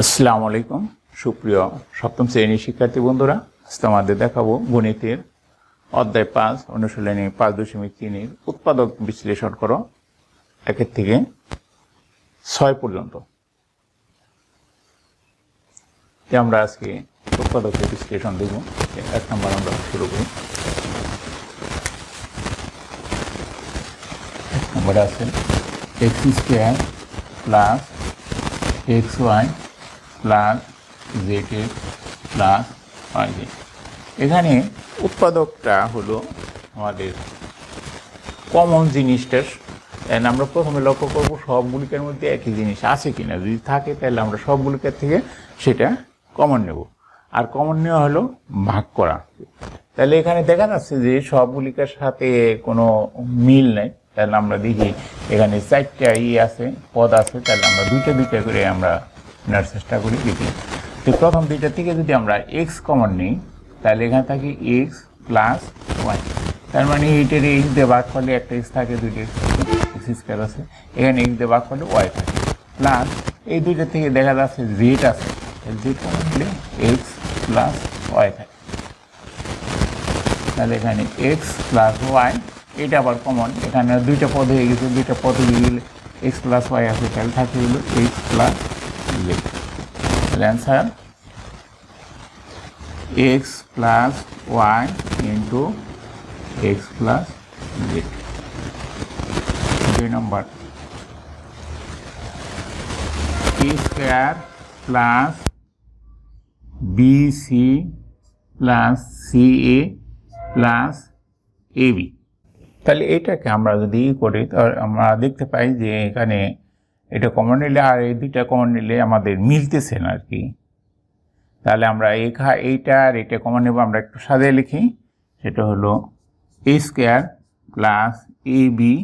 আসসালামু আলাইকুম সুপ্রিয় সপ্তম শ্রেণীর শিক্ষার্থী বন্ধুরা, আজকে আমাদের দেখাবো গণিতের অধ্যায় 5 অনুশীলনী 5.3 উৎপাদক বিশ্লেষণ করো 1 থেকে 6 পর্যন্ত। আমরা আজকে উৎপাদকের বিশ্লেষণ দেখব। 1 নম্বর আমরা শুরু করি। 1 নম্বরে আছে x² plus xy plus zx plus yz। এখানে উৎপাদকটা হলো আমাদের কমন জিনিসটা। আমরা প্রথমে লক্ষ্য করব সবগুলিকের মধ্যে একই জিনিস আছে কিনা। যদি থাকে তাহলে আমরা সবগুলিকের থেকে সেটা কমন নেব। আর কমন নেওয়া হলো ভাগ করা। তাহলে এখানে দেখা যাচ্ছে যে সবগুলিকার সাথে কোনো মিল নেই। তাহলে আমরা দেখি এখানে 4টা আছে, পদ আছে। তাহলে আমরা দুইটা করে আমরা নেওয়ার চেষ্টা করি। দেখি তো প্রথম দুইটা থেকে যদি আমরা এক্স কমন নিই তাহলে এখানে থাকি এক্স প্লাস ওয়াই। তার মানে এইটার এক্স দিয়ে ভাগ করলে একটা এক্স থাকে, দুইটা এক্স স্কোয়ার আছে। এখানে এক্স দিয়ে ভাগ করলে ওয়াই থাকে প্লাস এই দুইটা থেকে দেখা যাচ্ছে জেড আছে। জেড কমন নিলে এক্স প্লাস ওয়াই থাকে। তাহলে এখানে এক্স প্লাস ওয়াই, এটা আবার কমন। এখানে দুইটা পদ হয়ে গেছে, দুইটা পদ হয়ে গেলে এক্স প্লাস ওয়াই আছে। তাহলে থাকে হলো এক্স প্লাস জেড। তাহলে answer X plus Y into X plus Z. 2 number A square plus BC plus CA plus AB. তাহলে এটাকে আমরা যদি করি তাহলে আমরা দেখতে পাই যে এখানে এটা কমন নিলে আর এই দুইটা কমন নিলে আমাদের মিলতেছে না আর কি। তাহলে আমরা এইটা আর এটা কমন নেব। আমরা একটু সাজিয়ে লিখি। সেটা হলো A square plus A B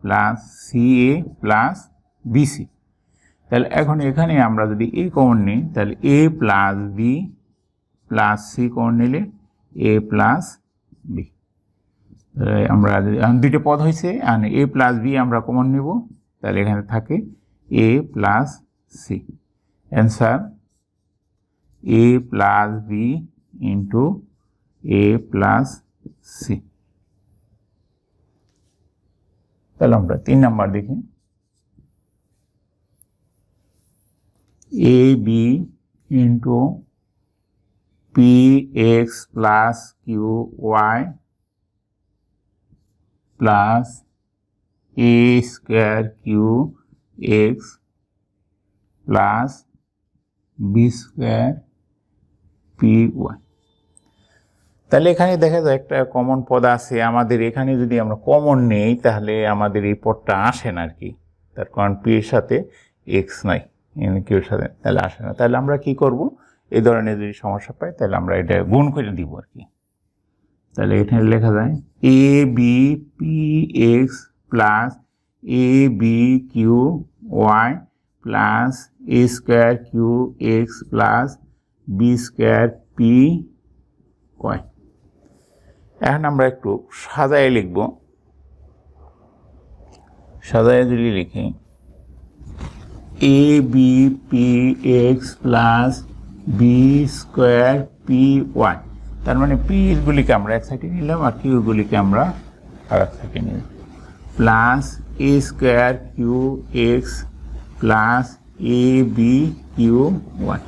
plus C A plus BC. তাহলে এখন এখানে আমরা যদি এ কমন নিই তাহলে এ plus B plus C common নিলে এ প্লাস বি। আমরা দুইটা পদ হয়েছে আর এ প্লাস বি আমরা কমন নেব। তাহলে এখানে থাকে A plus C. Answer A plus B into A plus C. তাহলে আমরা 3 নম্বর দেখি। A B into P X plus Q Y plus A square Q X plus B square P Y. তাহলে এখানে দেখা যায় একটা কমন পদ আছে আমাদের। এখানে যদি আমরা কমন নেই তাহলে আমাদের এই পদটা আসে না আর কি। তার কারণ পি এর সাথে এক্স নাই, কিউর সাথে, তাহলে আসে না। তাহলে আমরা কি করব, এই ধরনের যদি সমস্যা পাই তাহলে আমরা এটা গুণ করে দিব আর কি। তাহলে এখানে লেখা যায় A B P X plus A B Q Y plus A square Q X plus B square P Y. এখন আমরা একটু সাজায় লিখব। সাজায় যদি লিখি A B P X plus B square P Y. তার মানে পি গুলিকে আমরা এক সাইডে নিলাম আর কিউ গুলিকে আমরা আর এক সাইডে নিলাম। Plus A square Q X plus A B Q Y.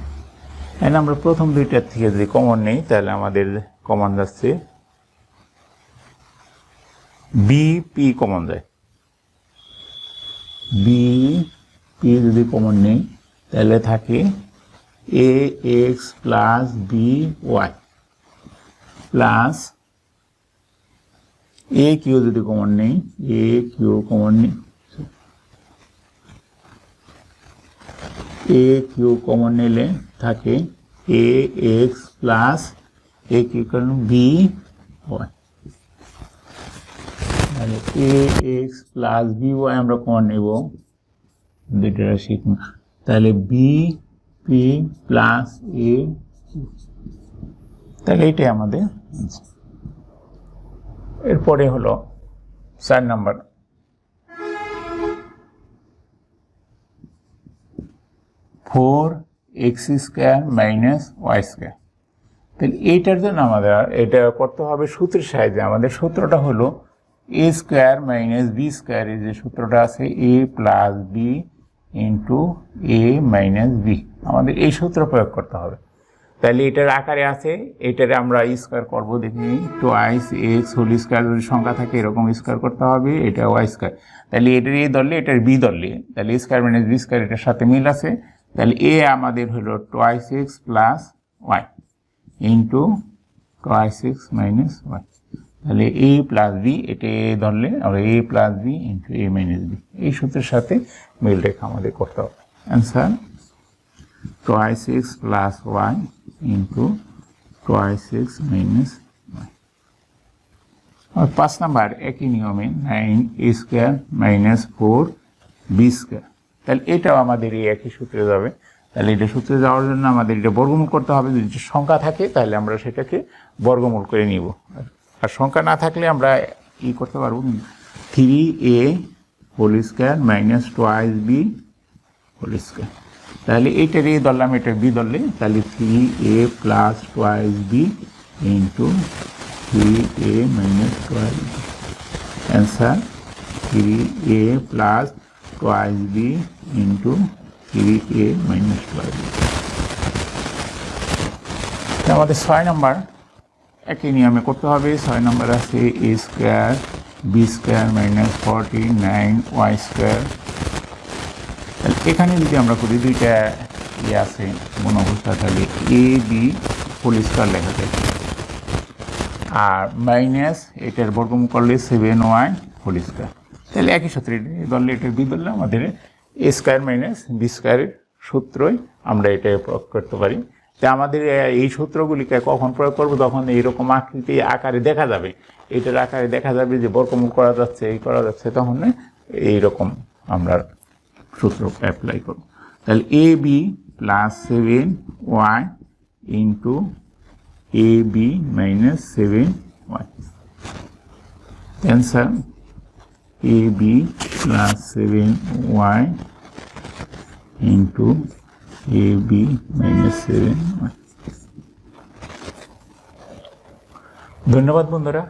এখন আমরা প্রথম দুইটার থেকে যদি কমন নেই তাহলে আমাদের কমন যাচ্ছে বি পি কমন যায়। বি পি যদি কমন নেই তাহলে থাকে a x plus b y plus a q যদি কমন নেই, এ কিউ কমন নেই, এ কিউ কমন নিলে থাকে a x plus a Q কারণ বি ওয়াই। তাহলে এ এক্স প্লাস বি ওয়াই আমরা কমন নেব, দুইটা শিখব। তাহলে বি পি প্লাস এ, তাহলে এটাই আমাদের। এরপরে হলো 4 নম্বর। Four x square minus y square. তাহলে এইটার জন্য আমাদের এটা করতে হবে সূত্রের সাহায্যে। আমাদের সূত্রটা হলো এ স্কোয়ার মাইনাস বি স্কোয়ারের যে সূত্রটা আছে এ plus B into a minus B, আমাদের এই সূত্র প্রয়োগ করতে হবে। তাহলে এটার আকারে আছে, এটারে আমরা স্কোয়ার করবো, দেখি টোয়াইস এক্স হোল স্কোয়ার যদি সংখ্যা থাকে এরকম স্কোয়ার করতে হবে, এটা ওয়াই স্কোয়ার। তাহলে এটার এ ধরলে এটার বি ধরলে, তাহলে স্কোয়ার মাইনাস বি স্কোয়ার এটার সাথে মিল আছে। তাহলে এ আমাদের হলো twice x plus Y into twice x minus y. তাহলে এ প্লাস বি, এটা এ ধরলে আমরা a plus B into a minus b, এই সূত্রের সাথে মিল রেখা আমাদের করতে হবে। Answer twice x plus Y into twice x minus y. আর 5 নাম্বার একই নিয়মে 9a square minus 4b square. তাহলে এটাও আমাদের এই একই সূত্রে যাবে। তাহলে এটা সূত্রে যাওয়ার জন্য আমাদের এটা বর্গমূল করতে হবে। যদি সংখ্যা থাকে তাহলে আমরা সেটাকে বর্গমূল করে নিব, আর সংখ্যা না থাকলে আমরা ই করতে পারবো 3a whole square minus twice B whole square. তাহলে এইটার এ ধরলাম, এটার বি ধরলে, তাহলে 3a plus twice B into 3a minus twice B. Answer 3a plus twice B into 3a minus twice B. আমাদের 6 নাম্বার একই নিয়মে করতে হবে। 6 নাম্বার আছে a square b square minus 49 y square. এখানে যদি আমরা করি দুইটা ইয়ে আছে কোন অবস্থা, তাহলে এ বি হোল স্কোয়ার লেখা যায়, আর মাইনাস এটার বর্গমূল করলে 7y হোল স্কোয়ার। তাহলে একই সূত্রে ধরলে এটার বি ধরলে আমাদের এ স্কোয়ার মাইনাস বি স্কোয়ারের সূত্রই আমরা এটা প্রয়োগ করতে পারি। তা আমাদের এই সূত্রগুলিকে কখন প্রয়োগ করবো, যখন এইরকম আকৃতি আকারে দেখা যাবে, এটার আকারে দেখা যাবে যে বর্গমূল করা যাচ্ছে, এই করা যাচ্ছে, তখন এইরকম আমরা সূত্র অ্যাপ্লাই করব। তাহলে এ B plus 7y into A B minus 7y। Answer A B plus 7y into A B minus 7y। ধন্যবাদ বন্ধুরা।